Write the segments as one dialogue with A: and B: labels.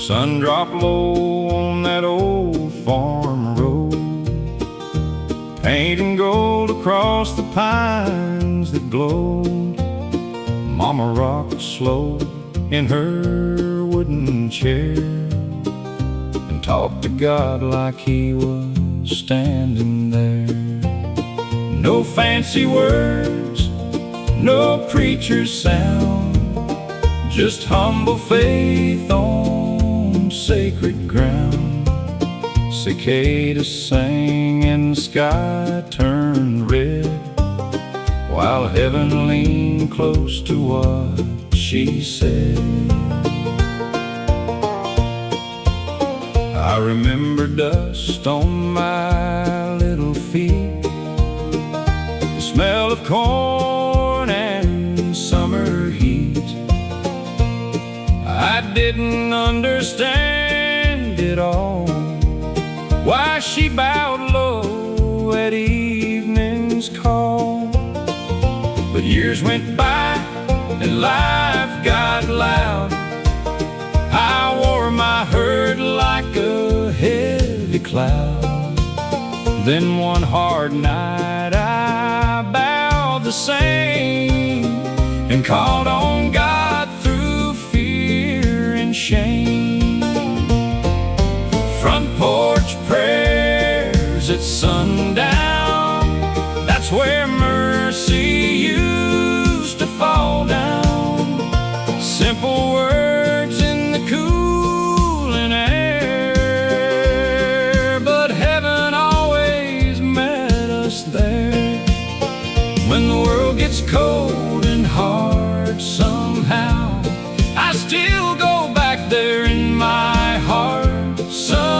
A: Sun dropped low on that old farm road, painting gold across the pines that glowed. Mama rocked slow in her wooden chair and talked to God like He was standing there. No fancy words, no preacher's sound, just humble faith on sacred ground. Cicadas sang and the sky turned red, while heaven leaned close to what she said. I remember dust on my little feet, the smell of corn and summer heat. I didn't understand it all, why she bowed low at evening's call. But years went by and life got loud. I wore my hurt like a heavy cloud. Then one hard night I bowed the same and called on God through fear and shame. Front porch prayers at sundown, that's where mercy used to fall down. Simple words in the cooling air, but heaven always met us there. When the world gets cold and hard somehow, I still go back there in my heart somehow,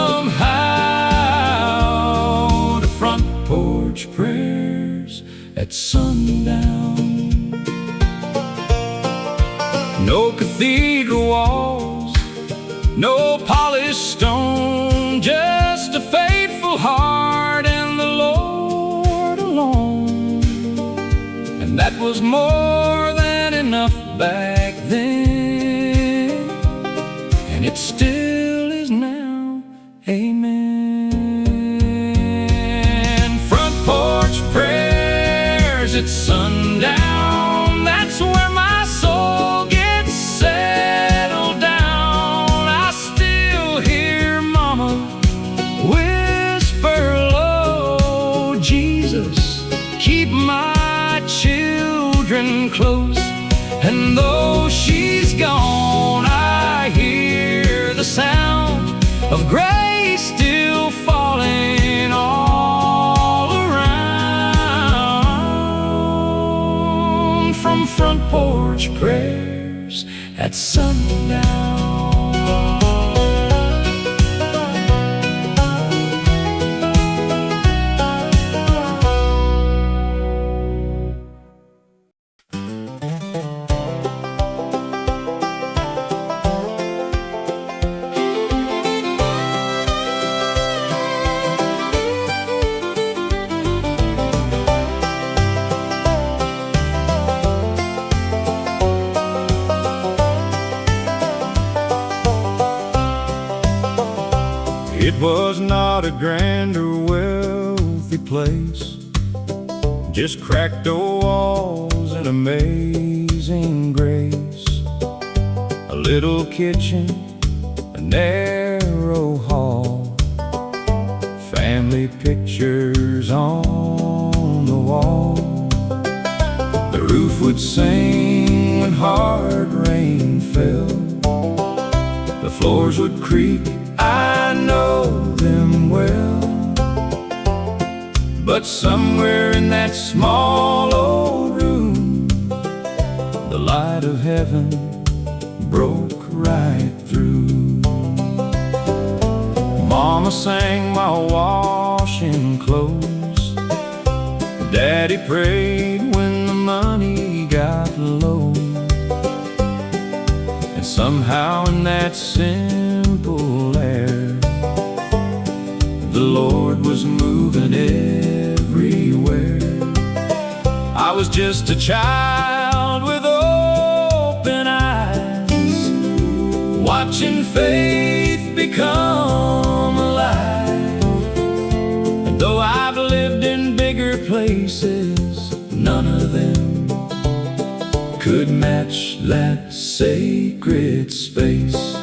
A: to front porch prayers at sundown. No cathedral walls, no polished stone, just a faithful heart and the Lord alone. And that was more than enough back then, and it still is now. Amen. Front porch prayers at sundown, that's where my soul gets settled down. I still hear Mama whisper low, Jesus, keep my children close. And though she's gone, I hear the sound of grace still falling all around. From front porch prayers at sundown. It was not a grand or wealthy place, just cracked old walls and amazing grace. A little kitchen, a narrow hall, family pictures on the wall. The roof would sing when hard rain fell, the floors would creak, I know them well. But somewhere in that small old room, the light of heaven broke right through. Mama sang while washing clothes, Daddy prayed when the money got low. And somehow in that simple air, the Lord was moving everywhere. I was just a child with open eyes, watching faith become alive. And though I've lived in bigger places, none of them could match that sacred space.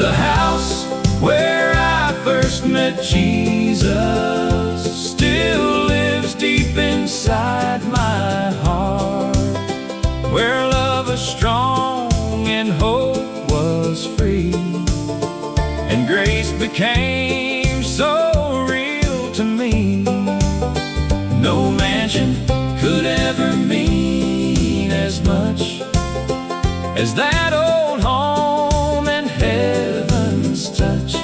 A: The house where I first met Jesus still lives deep inside my heart, where love was strong and hope was free, and grace became so real to me. No mansion could ever mean as much as that old home and heaven's touch.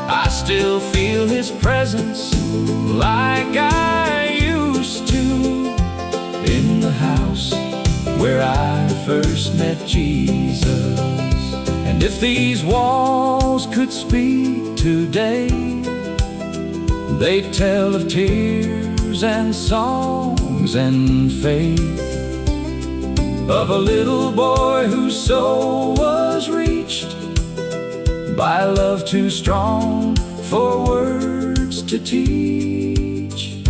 A: I still feel His presence like I used to in the house where I first met Jesus. And if these walls could speak today, they'd tell of tears and songs and faith, of a little boy whose soul was reached by love too strong for words to teach.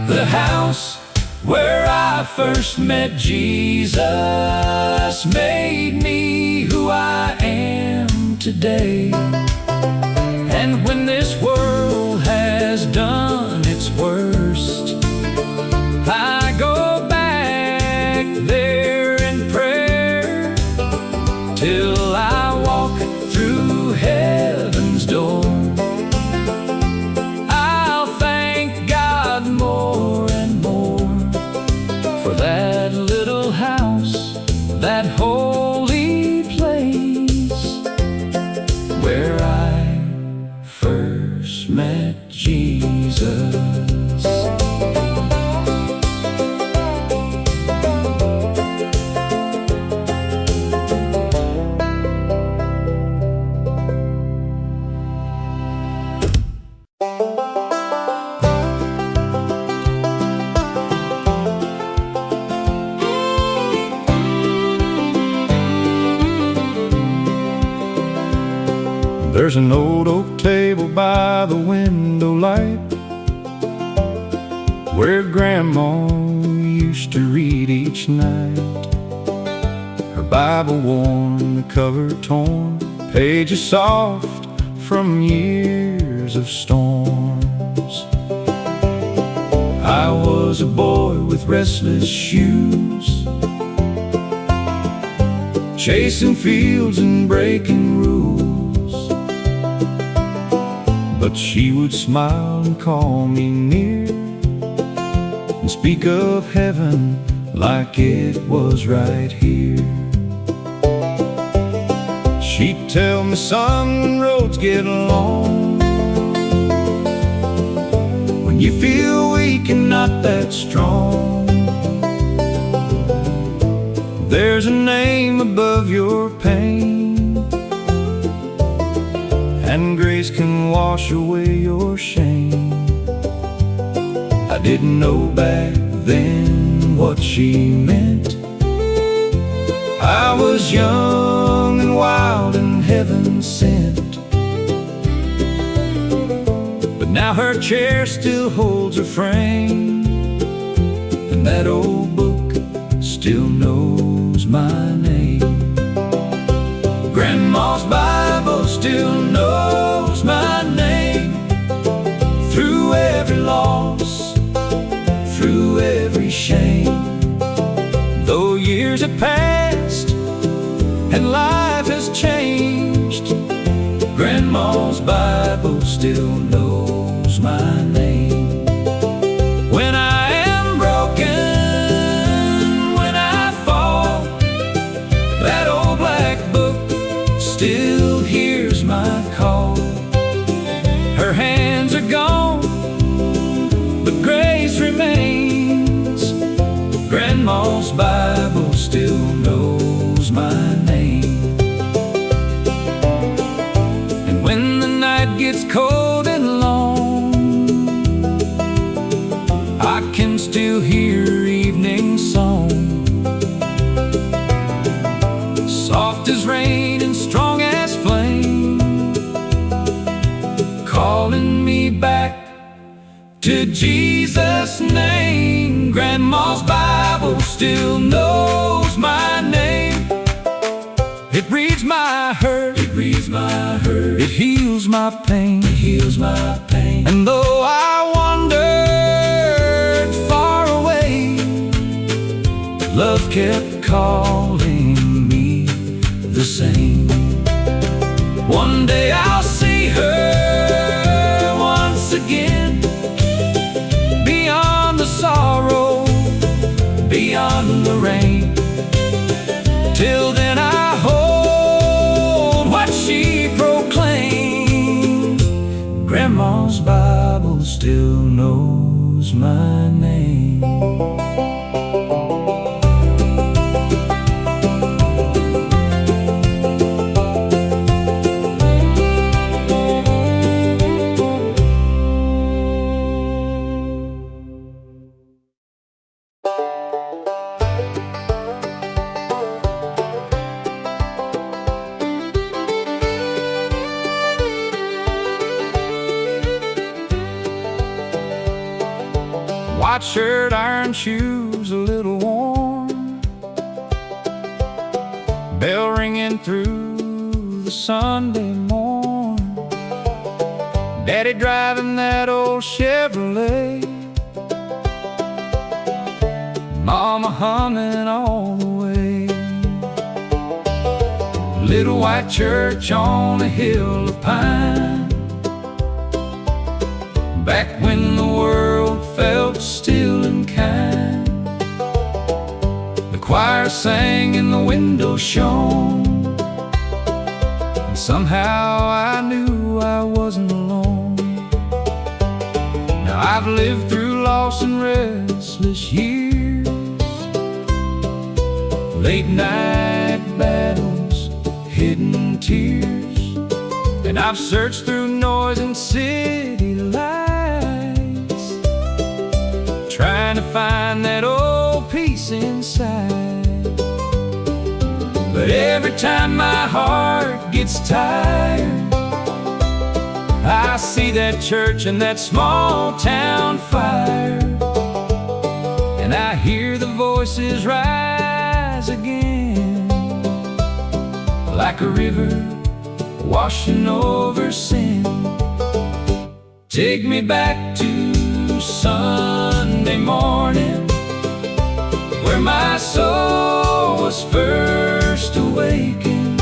A: The house where I first met Jesus made me who I am today. And when this world has done its worst, I go back there in prayer till I walk through heaven's door. I'll thank God more and more for that little house, that holy place where I first met Jesus. There's an old oak table by the window light where Grandma used to read each night. Her Bible worn, the cover torn, pages soft from years of storms. I was a boy with restless shoes, chasing fields and breaking rules. But she would smile and call me near and speak of heaven like it was right here. She'd tell me, son, when roads get long, when you feel weak and not that strong, there's a name above your pain, and grace can wash away your shame. I didn't know back then what she meant. I was young and wild and heaven sent. But now her chair still holds her frame, and that old book still knows my name. Grandma's Bible still knows my name. Through every loss, through every shame, though years have passed and life has changed, Grandma's Bible still knows my name. When I am broken, when I fall, that old black book still hears my call. Her hands are gone, but grace remains. Grandma's Bible still knows my name. And when the night gets cold and long, I can still hear her evening song, soft as rain and strong as flame. calling me back to Jesus' name. Grandma's Bible still knows my name. It reads my hurt, it reads my hurt, it heals my pain, it heals my pain. And though I wandered far away, love kept calling me the same. One day I'll see her once again, beyond the sorrow, beyond the rain. Till then I hold what she proclaimed. Grandma's Bible still knows my name. White shirt, iron shoes, a little warm, bell ringing through the Sunday morn, Daddy driving that old Chevrolet, Mama humming all the way. Little white church on a hill of pine, back when the world felt still and kind. The choir sang and the window shone, and somehow I knew I wasn't alone. Now I've lived through lost and restless years, late night battles, hidden tears, and I've searched through noise and city lights, trying to find that old peace inside. But every time my heart gets tired, I see that church and that small town fire, and I hear the voices rise again, like a river washing over sin. Take me back to Sunday morning, where my soul was first awakened,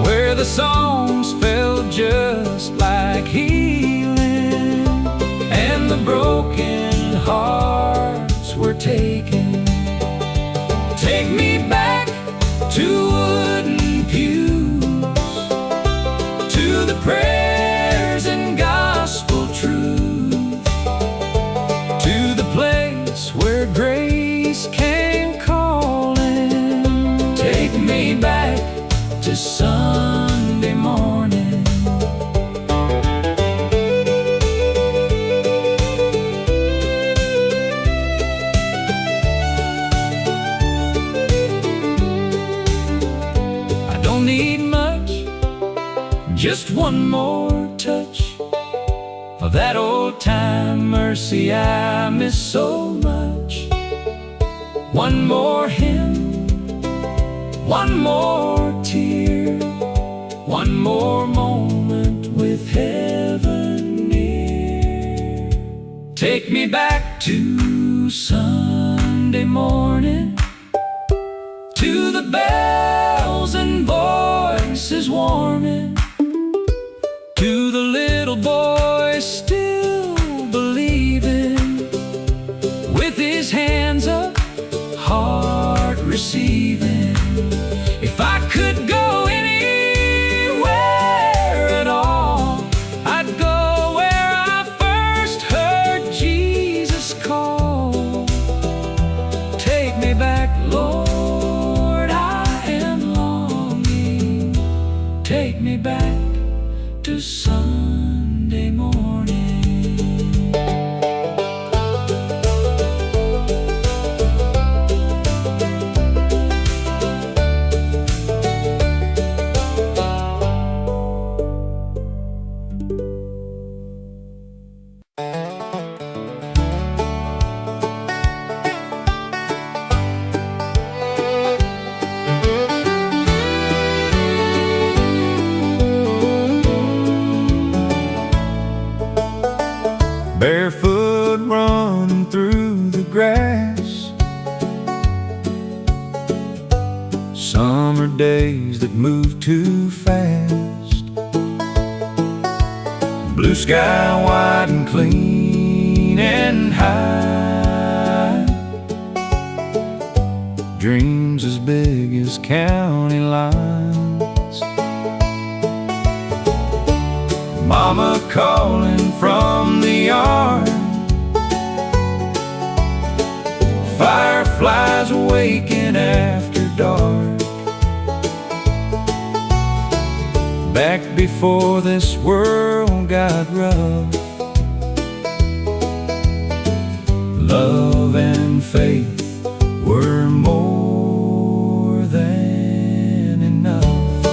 A: where the songs felt just like healing, and the broken hearts were taken. Take me back to wooden pews, to the prayers and gospel truth, to the place where grace came calling. Take me back to Sunday morning. I don't need much, just one more touch of that old time mercy I miss so much. One more hymn, one more tear, one more moment with heaven near. Take me back to Sunday morning, to the bells and voices warming, to the little boy still believing, with his hands up, heart receiving. If I could go anywhere at all, I'd go where I first heard Jesus call. Take me back, Lord, I am longing. Take me back to Sunday morning. barefoot running through the grass. Summer days that move too fast. Blue sky wide and clean and high. Dreams as big as county lines. Mama calling from the yard. Fireflies waking after dark. Back before this world got rough, love and faith were more than enough.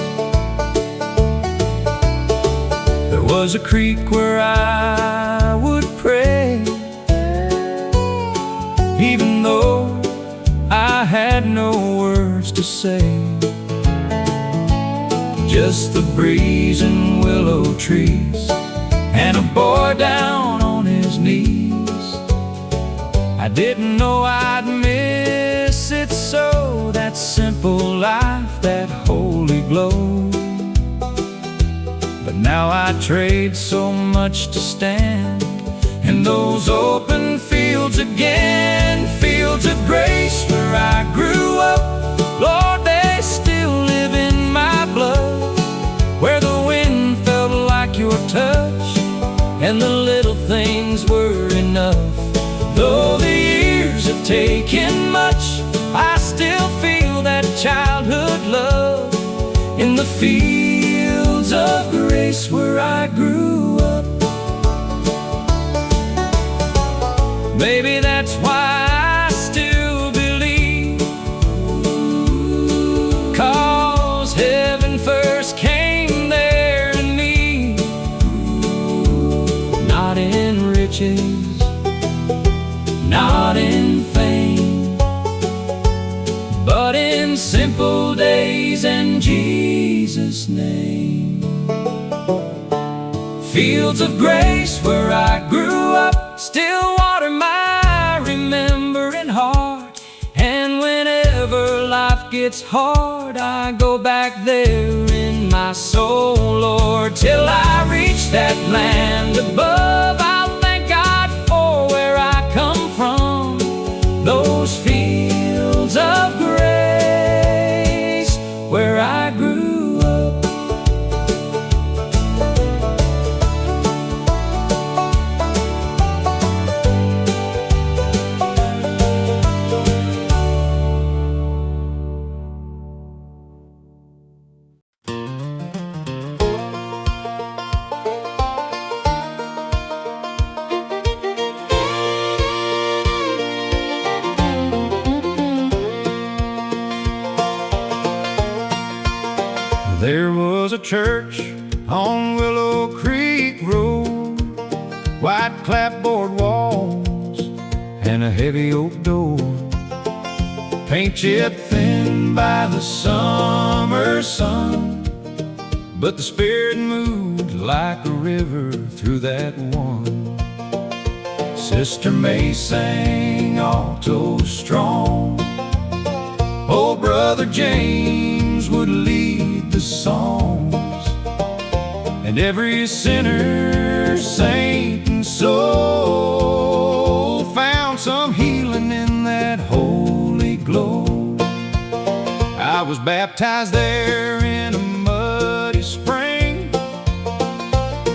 A: There was a creek where I would pray, even though I had no words to say. Just the breeze and willow trees, and a boy down on his knees. I didn't know I'd miss it so, that simple life, that holy glow. But now I trade so much to stand in those open fields again. Fields of grace where I grew up, Lord, they still live in my blood. Where the wind felt like your touch, and the little things were enough. Though the years have taken much, I still feel that childhood love in the fields of grace where I grew up. Maybe that's why I still believe, 'cause heaven first came there to me. Not in riches, not in fame, but in simple days and Jesus' name. Fields of grace where I grew up still water my remembering heart. And whenever life gets hard, I go back there in my soul, Lord, till I reach that land above. I'll thank God for where I come from, those fields of grace where I grew up. There was a church on Willow Creek Road, white clapboard walls and a heavy oak door, paint chipped thin by the summer sun. But the Spirit moved like a river through that one. Sister May sang alto strong, old Brother James would lead the songs, and every sinner, saint and soul found some healing in that holy glow. I was baptized there in a muddy spring,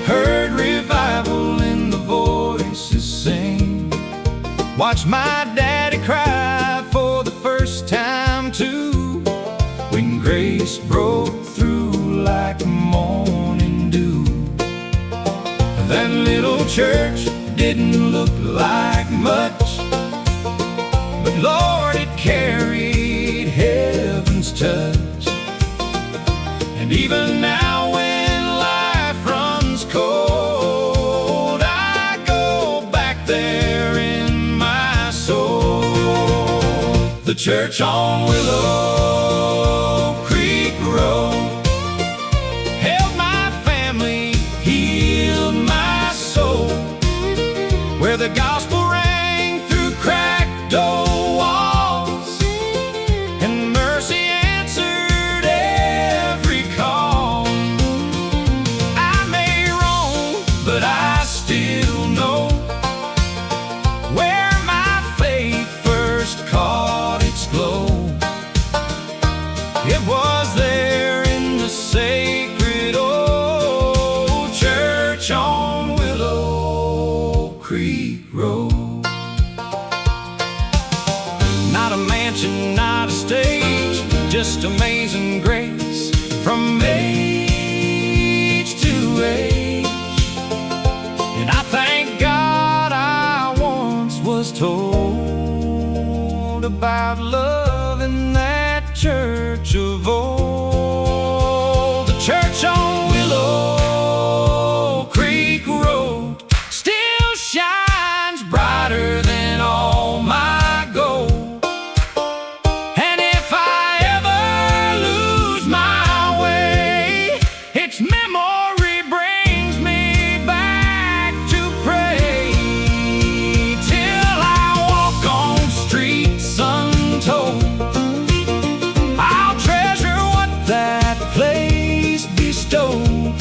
A: heard revival in the voices sing, watched my daddy cry for the first time too, when grace broke through like morning dew. That little church didn't look like much, but Lord, it carried heaven's touch. And even now when life runs cold, I go back there in my soul. The church on Willow Creek Road held my family, healed my soul. just amazing grace from age to age. And I thank God I once was told about love in that church of old. The church on Willow Creek Road still shines brighter than all my gold. And if I ever lose my way, its memory brings me back to pray, till I walk on streets untold. I'll treasure what that place bestowed,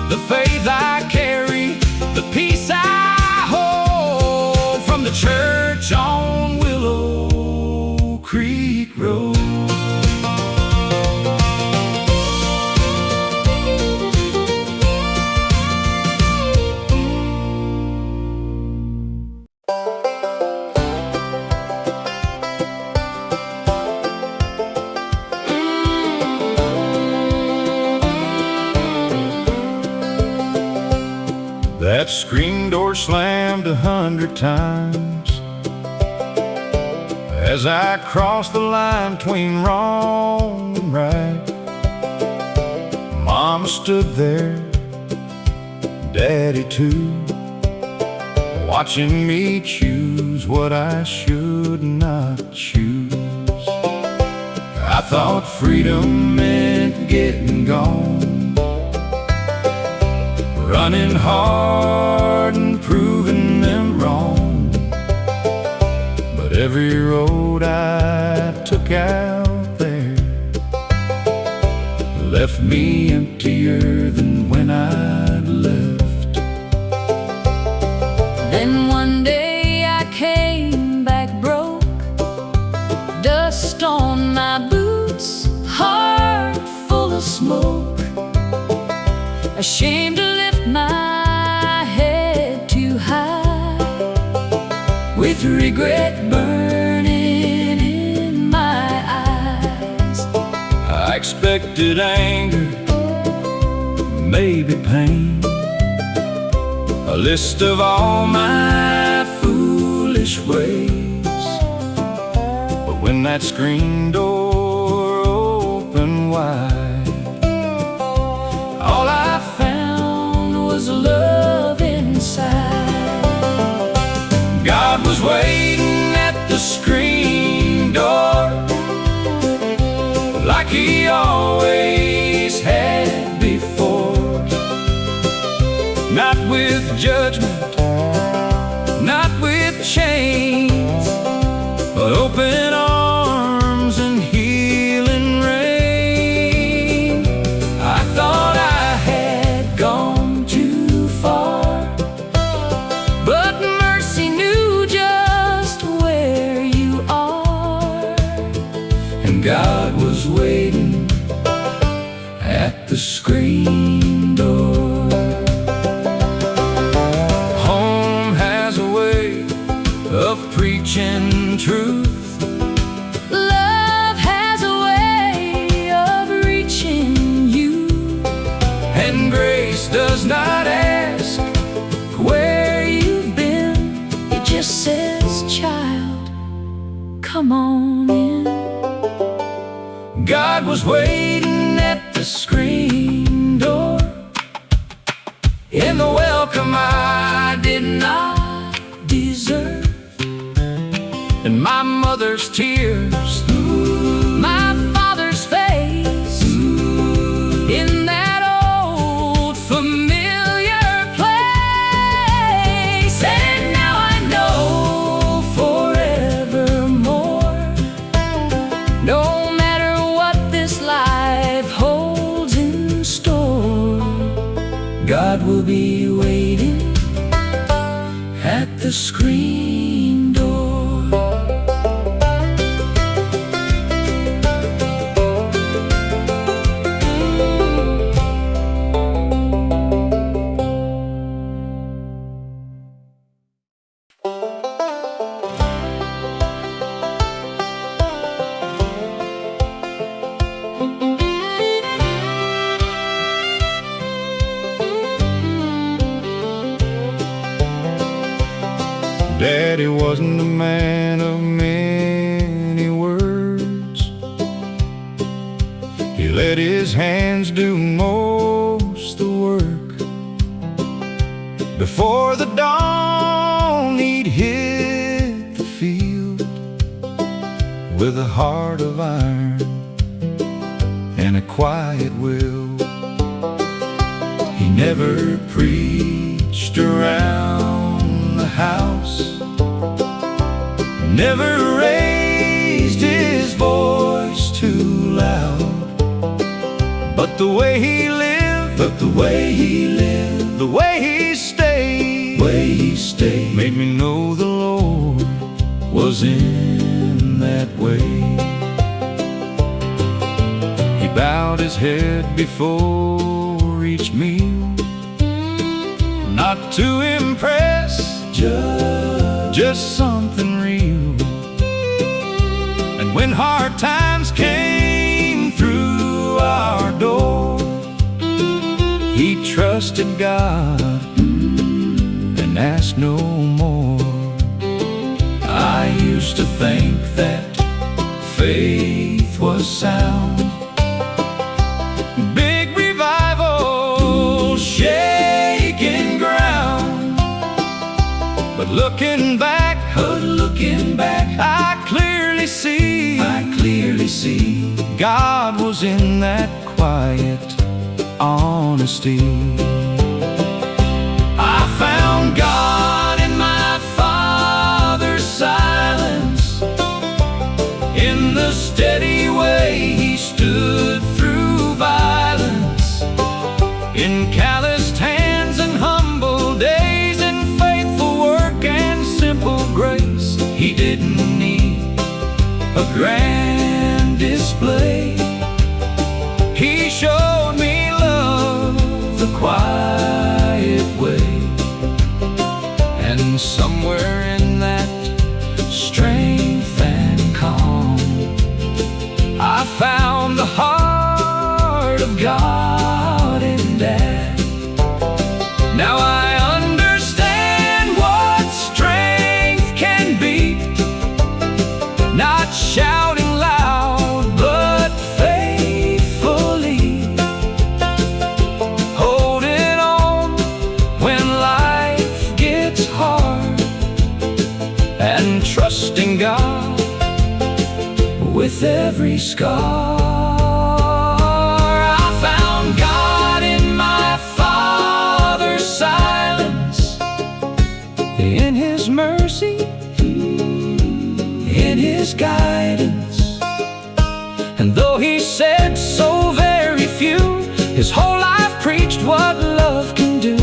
A: the faith I carry, the peace I hold, from the church on Willow Creek Road. That screen door slammed 100 times as I crossed the line between wrong and right. Mama stood there, Daddy too, watching me choose what I should not choose. I thought freedom meant getting gone, running hard and proving them wrong. But every road I took out there left me emptier than when I'd left.
B: Then one day I came back broke, dust on my boots, heart full of smoke, ashamed to lift my head too high, with regret burning in my eyes.
A: I expected anger, maybe pain, a list of all my foolish ways. But when that screen door opened wide, all I found was love inside. God was waiting at the screen door, like He always had before. Not with judgment, not with chains, but open arms and healing rain. I thought I had gone too far, but mercy knew just where you are. And God was waiting at the screen door. Home has a way of preaching truth.
B: Love has a way of reaching you,
A: And grace does not ask
B: where you've been. It just says, child, come on in.
A: God was waiting at the screen door, in the welcome I did not deserve. And my mother's tears,
B: My father's face, in that old familiar place. And now I know forevermore, no matter what this life holds in store,
A: God will be waiting at the screen door. Daddy wasn't a man of many words. He let his hands do most the work. Before the dawn he'd hit the field with a heart of iron and a quiet will. He never preached around the house, never raised his voice too loud. But the way he lived, the way he stayed, made me know the Lord was in that way. He bowed his head before each meal, not to impress, just something real. And when hard times came through our door, he trusted God and asked no more. I used to think that faith was sound, big revival, shaking ground. But looking back, I clearly see God was in that quiet honesty. I found God in my father's silence, in the steady way he stood through violence, in calloused hands and humble days, in faithful work and simple grace. He didn't need a grand display. He showed me love the quiet way. And somewhere in that strength and calm, I found the heart of God in Dad. Now I understand what strength can be, not shouting loud, but faithfully holding on when life gets hard, and trusting God with every scar. I found God in my father's silence, in his mercy, in his guidance. And though he said so very few, his whole life preached what love can do.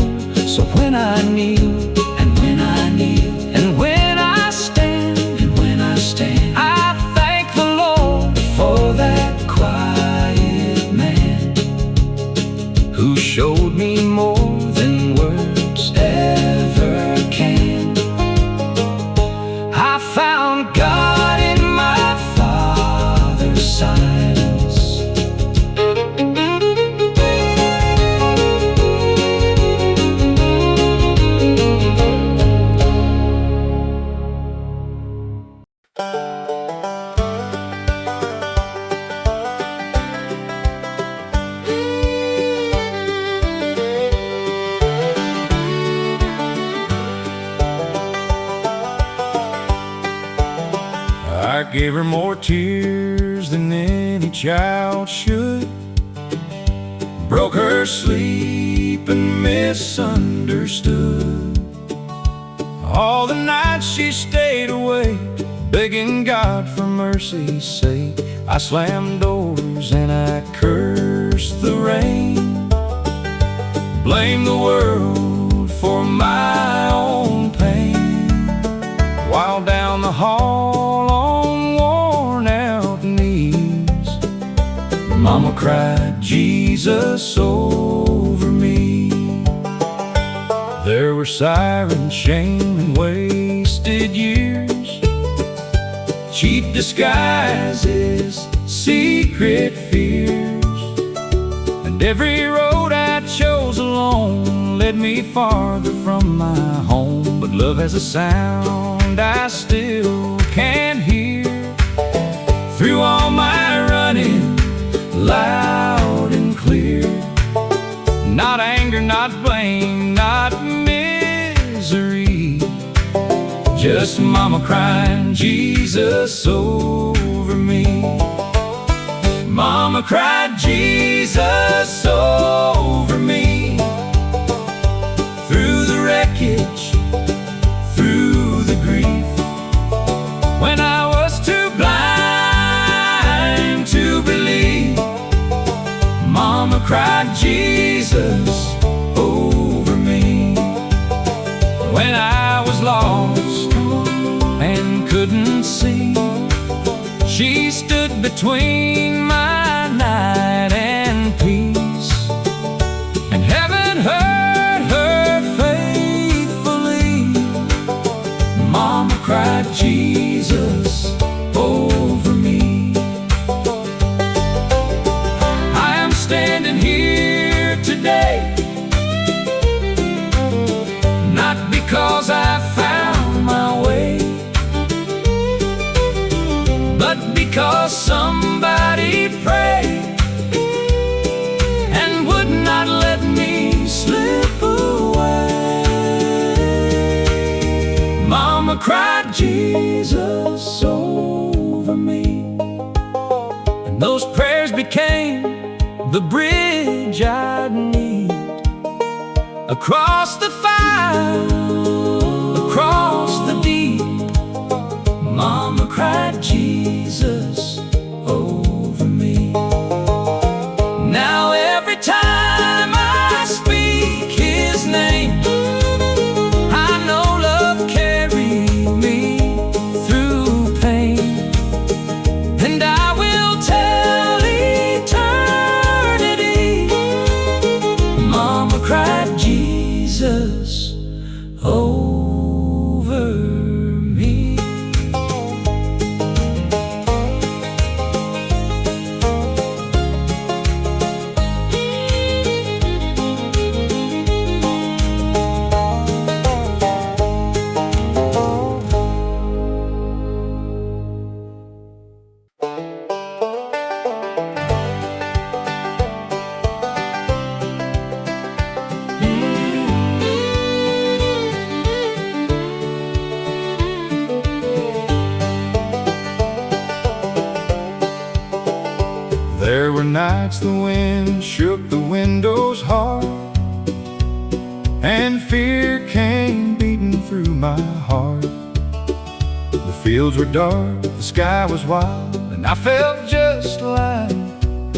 A: So when I kneel, and when I kneel, and when I stand, and when I stand, I thank the Lord for that quiet man who showed me more than words ever can. I found God in my father's silence. I gave her more tears than any child should, broke her sleep and misunderstood. All the nights she stayed awake, begging God for mercy's sake. I slammed doors and I cursed the rain, blamed the world for my own pain, while down the hall on worn-out knees, Mama cried Jesus over me. There were sirens, shame, and wasted years, cheap disguises, secret fears, and every road I chose alone led me farther from my home. But love has a sound I still can't hear. Through all my running, loud and clear. Not anger, not blame, not misery. Just mama crying Jesus over me. Mama cried Jesus over me. Through the wreckage, through the grief. When I was too blind to believe, Mama cried Jesus over me. When I was lost and couldn't see, she stood between my night and peace. And heaven heard her faithfully. Mama cried Jesus over me. I am standing here today, not because I found my way, but because somebody prayed and would not let me slip away. Mama cried Jesus over me, and those prayers became the bridge I'd need across the fire, across the deep. Mama cried Jesus over me. Now every time I speak His name, I know love carried me through pain. And I will tell eternity, Mama cried Jesus over me. There were nights the wind shook the windows hard, and fear came beating through my heart. The fields were dark, the sky was wild, and I felt just like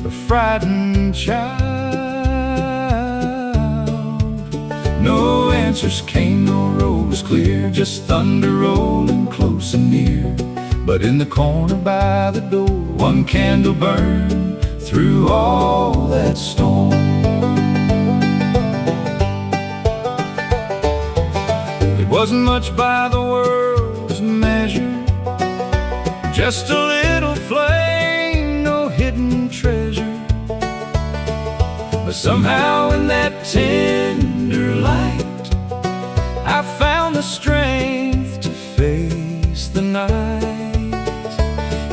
A: a frightened child. No answers came, no road was clear, just thunder rolling close and near. But in the corner by the door, one candle burned through all that storm. It wasn't much by the world's measure, just a little flame, no hidden treasure. But somehow in that tender light, I found the strength to face the night.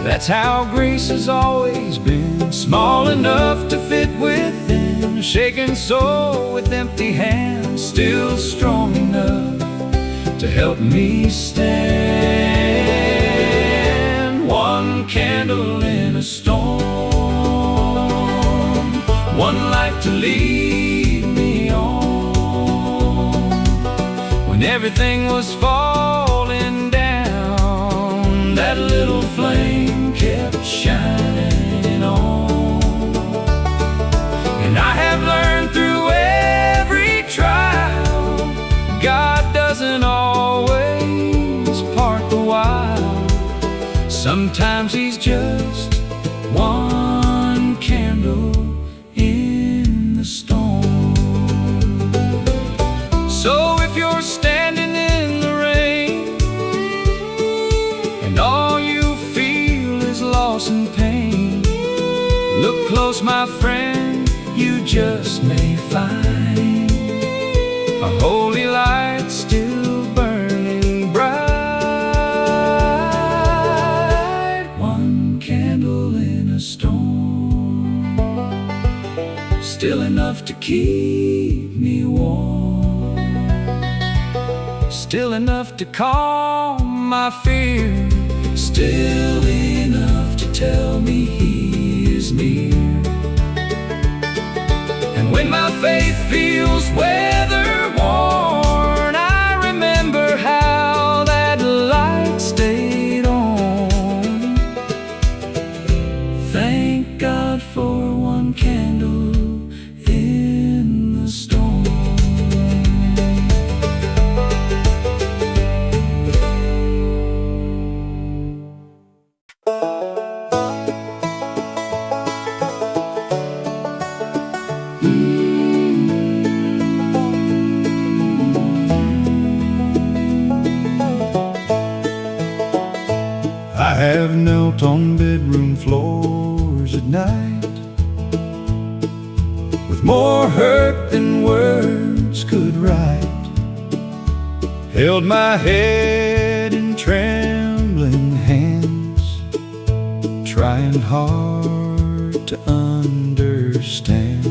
A: That's how grace has always been, small enough to fit within a shaken soul with empty hands, still strong enough to help me stand. One candle in a storm, one light to lead me on. When everything was falling down, that little flame kept shining on. And I have learned through every trial, God doesn't always part the while. Sometimes He's just one candle in the storm. So if you're standing in the rain, and all you feel is loss and pain, look close, my friend, you just may find a holy light still burns keep me warm, still enough to calm my fear, still enough to tell me He is near. And when my faith feels weather-worn, I remember how that light stayed on. Thank God for one candle in the storm.
C: I have knelt on bedroom floors at night, with more hurt than words could write, held my head in trembling hands, trying hard to understand.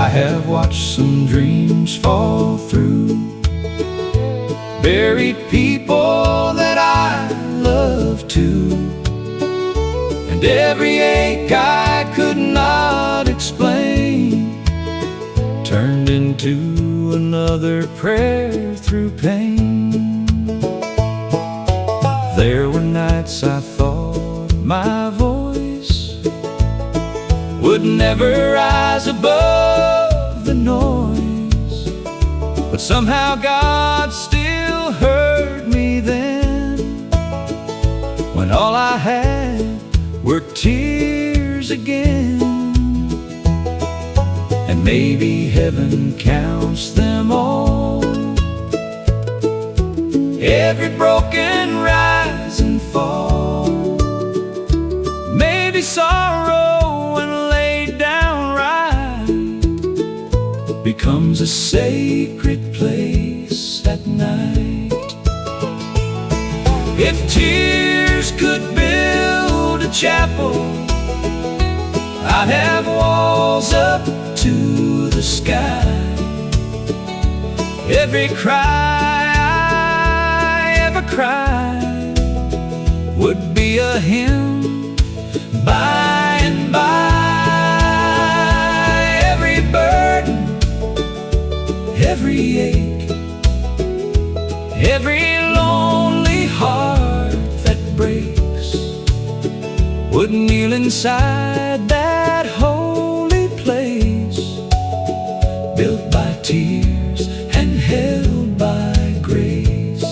C: I have watched some dreams fall through, buried people that I love too, and every ache I could not explain turned into another prayer through pain. There were nights I thought my voice would never rise above the noise, but somehow God still heard me then, when all I had were tears again. And maybe heaven counts them all, every broken rise and fall. Maybe sorrow when laid down right becomes a sacred place at night. If tears could build a chapel, I'd have walls up to the sky. Every cry I ever cried would be a hymn by and by. Every burden, every ache, every lonely heart that breaks would kneel inside that holy place, built by tears and held by grace.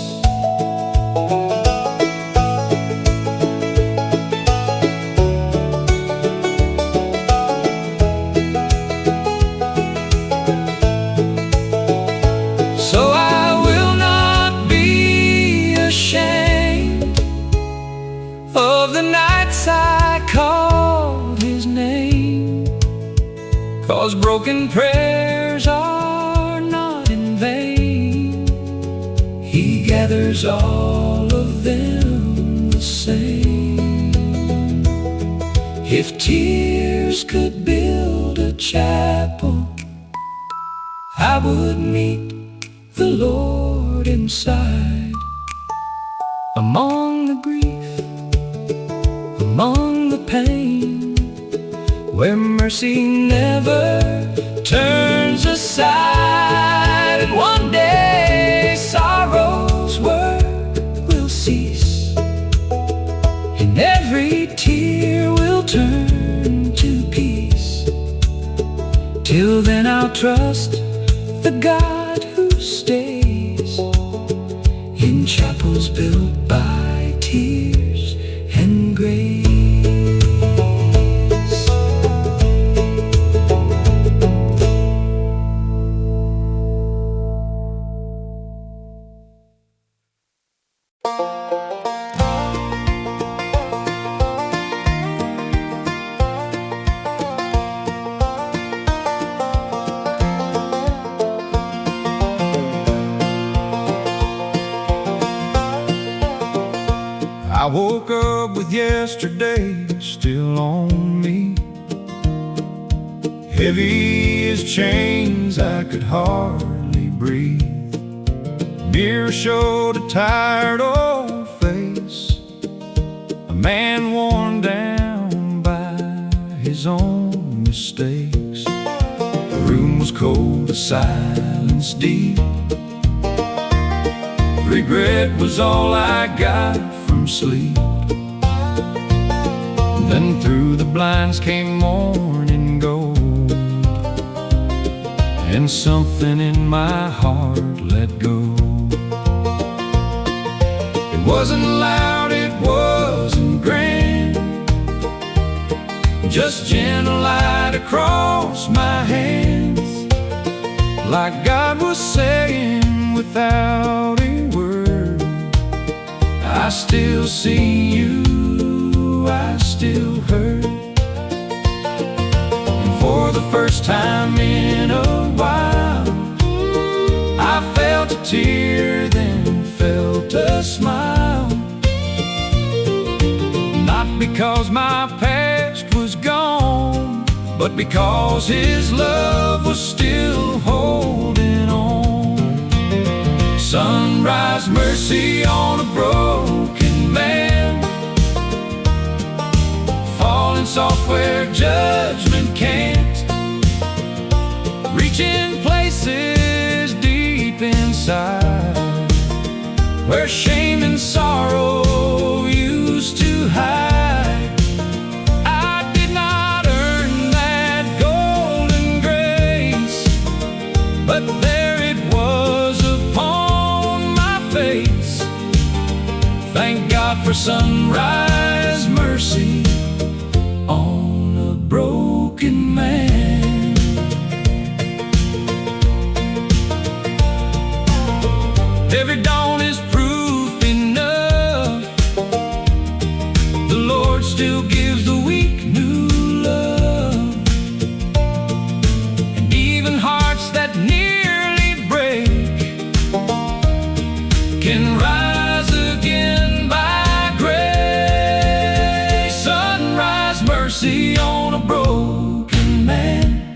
C: So I will not be ashamed of the nights I called His name, 'cause broken prayers are not in vain. He gathers all of them the same. If tears could build a chapel, I would meet the Lord inside, among the grief, among the pain, where mercy never turns aside. And one day sorrow's work will cease, and every tear will turn to peace. Till then I'll trust the God who stays in chapels built by tears and grace. I woke up with yesterday still on me, Heavy as chains, I could hardly breathe. Mirror showed a tired old face, a man worn down by his own mistakes. The room was cold, the silence deep. Regret was all I got from sleep. Then through the blinds came morning gold, and something in my heart let go. It wasn't loud, it wasn't grand, just gentle light across my hands, like God was saying without a word, I still see you, I still hurt. And for the first time in a while, I felt a tear, then felt a smile. Not because my past was gone, but because His love was still holding on. Sunrise mercy on a broken man, falling soft where judgment can't, reaching places deep inside where shame and sorrow used to hide. I did not earn that golden grace, but there it was upon my face. Thank God for sunrise mercy on a broken man. Every dawn is proof enough, the Lord still gives the weak new love. And even hearts that nearly break can rise again by grace. Sunrise mercy on a broken man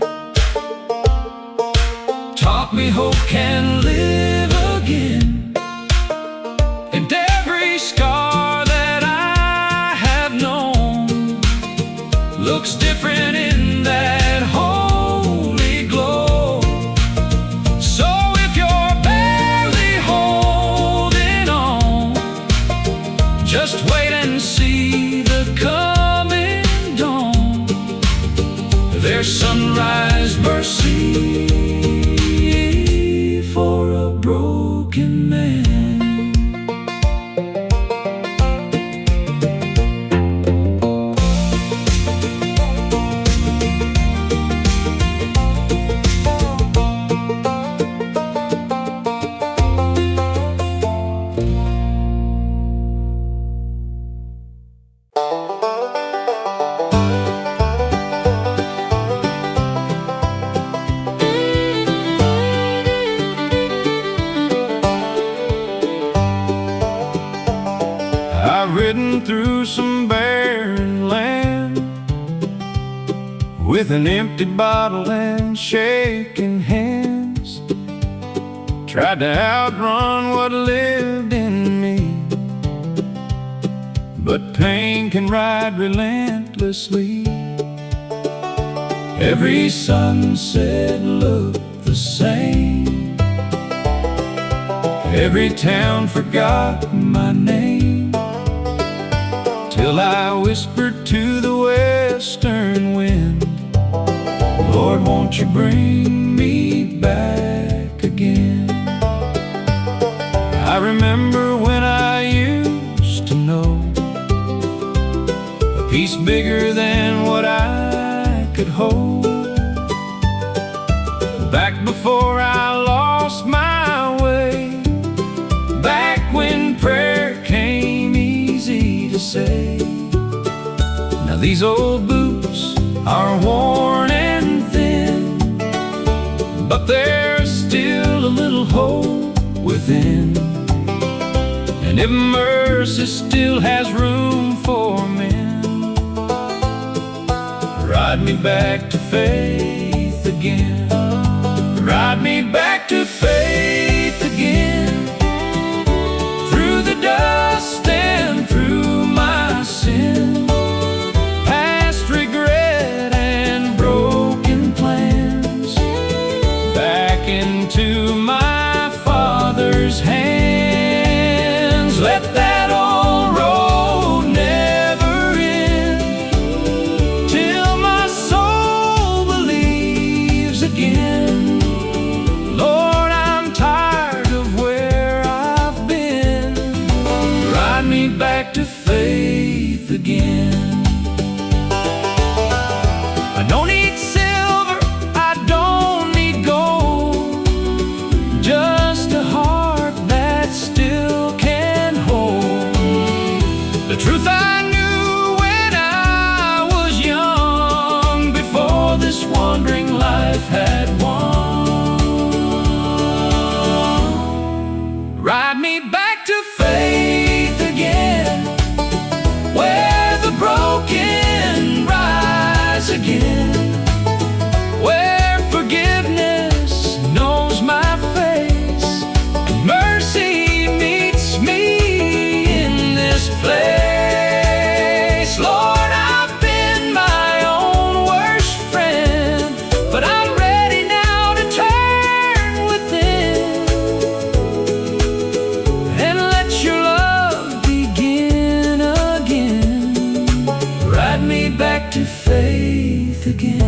C: taught me hope can live again. And every scar that I have known looks different in that holy glow. So if you're barely holding on, just wait and see the coming dawn. There's sunrise mercy for a broken man. I've ridden through some barren land with an empty bottle and shaking hands. Tried to outrun what lived in me, but pain can ride relentlessly. Every sunset looked the same, every town forgot my name, till I whispered to the western wind, Lord, won't you bring me back again? I remember when I used to know a peace bigger than what I could hold. Back before I lost my way, back when prayer came easy to say. Now these old boots are worn and thin, but there's still a little hope within. And if mercy still has room for men, ride me back to faith
A: again. Ride me back to faith again. Through the dust and through my sin, past regret and broken plans, back into my Father's hands. Let that old road never end, till my soul believes again. Lord, I'm tired of where I've been. Ride me back to faith again. I don't need silver, I don't need gold, just a heart that still can hold the truth I knew when I was young, before this wandering life had won. Ride me back to faith again, where the broken rise again, where forgiveness knows my face and mercy meets me in this place. Lord, I've been my own worst friend, but I'm ready now to turn within and let your love begin again. Ride me back to faith again.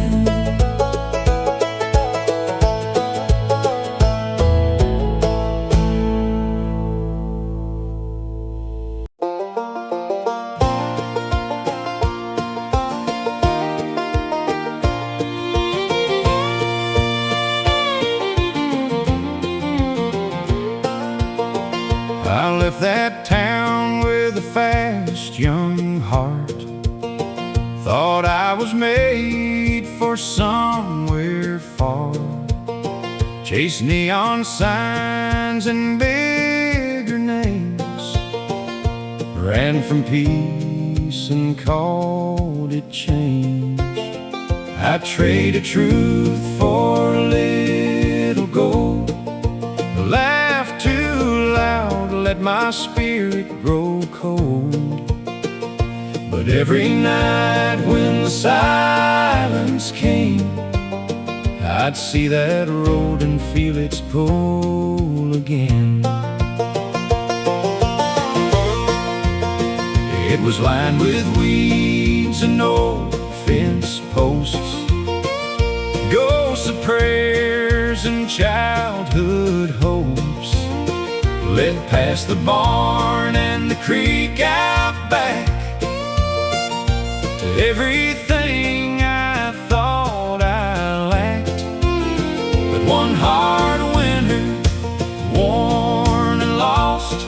A: I left that town with a fast young heart. Thought I was made for somewhere far. Chased neon signs and bigger names. Ran from peace and called it change. I traded truth for a little gold. Laughed too loud, let my spirit grow cold. But every night when the silence came, I'd see that road and feel its pull again. It was lined with weeds and old fence posts, ghosts of prayers and childhood hopes. Led past the barn and the creek out back to everything I thought I lacked. But one hard winter, worn and lost,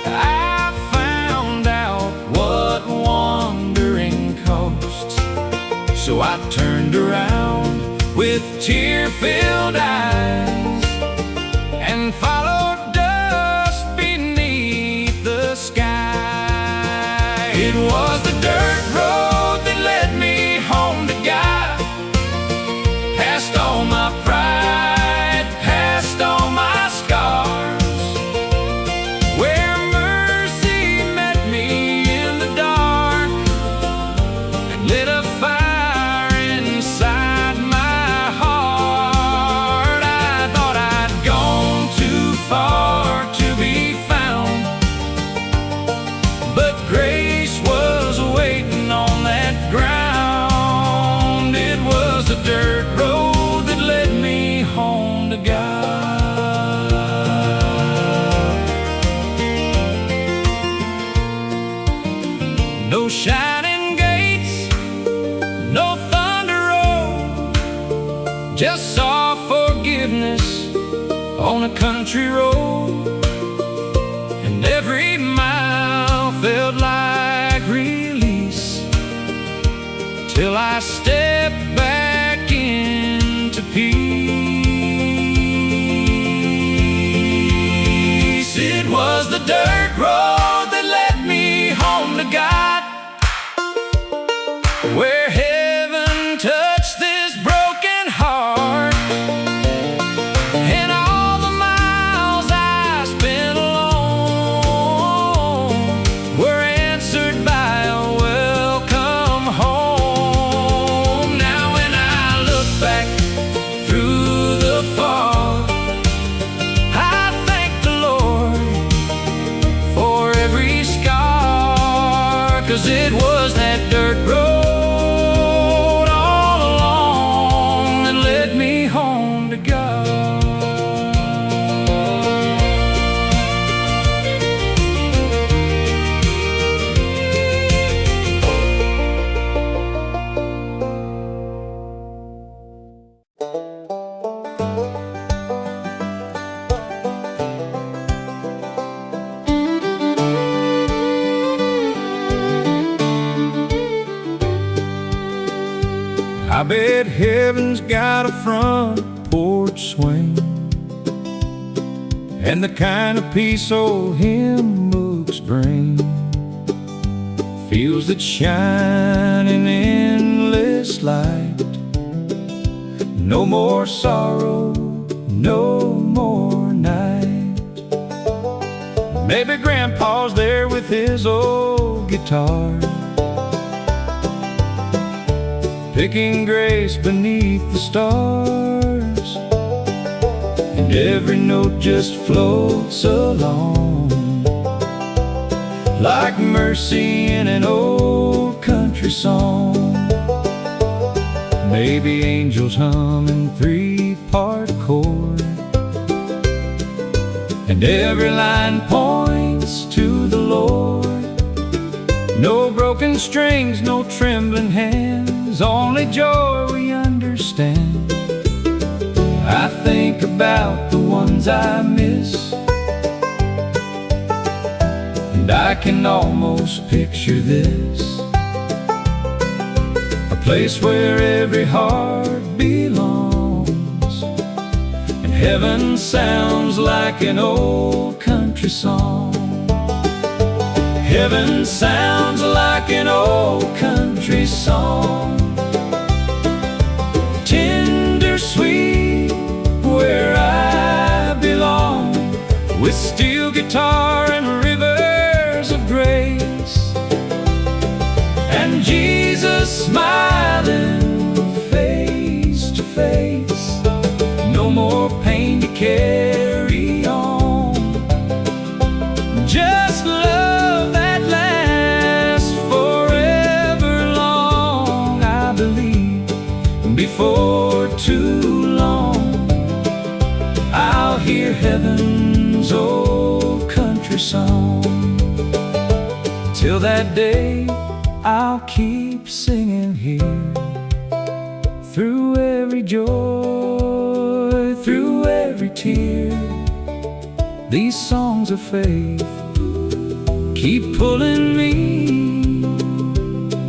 A: I found out what wandering costs. So I turned around with tear-filled eyes and followed dust beneath the sky. It was the dirt road that led me home to God, past all my pride, past all my scars, where mercy met me in the dark and lit a fire inside my heart. I thought I'd gone too far to be found, but grace was waiting on that ground. It was the dirt road that led me home to God. No shining gates, no thunder road, just saw forgiveness on a country road. And every mile felt like release, till I stepped back into peace. It was the dirt road that led me home to God, where heaven touched this broken heart.
C: bet heaven's got a front porch swing, and the kind of peace old hymn books bring feels that shine in endless light. No more sorrow, no more night. Maybe Grandpa's there with his old guitar, picking grace beneath the stars, and every note just floats along like mercy in an old country song. Maybe angels hum in three-part chord, and every line points to the Lord. No broken strings, no trembling hands, only joy we understand. I think about the ones I miss, and I can almost picture this, a place where every heart belongs, and heaven sounds like an old country song. Heaven sounds like an old country song, tender, sweet, where I belong, with steel guitar and rivers of grace, and Jesus smiling face to face. No more pain to carry on, just love that lasts forever long. I believe before too long I'll hear heaven's old country song. Till that day I'll keep singing here, through every joy, through every tear. These songs of faith keep pulling me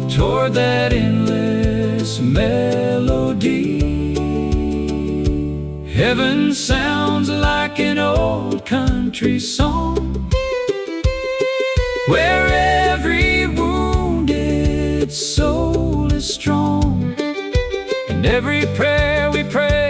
C: toward that endless melody. Heaven sounds like an old country song, where every wounded soul is strong, and every prayer we pray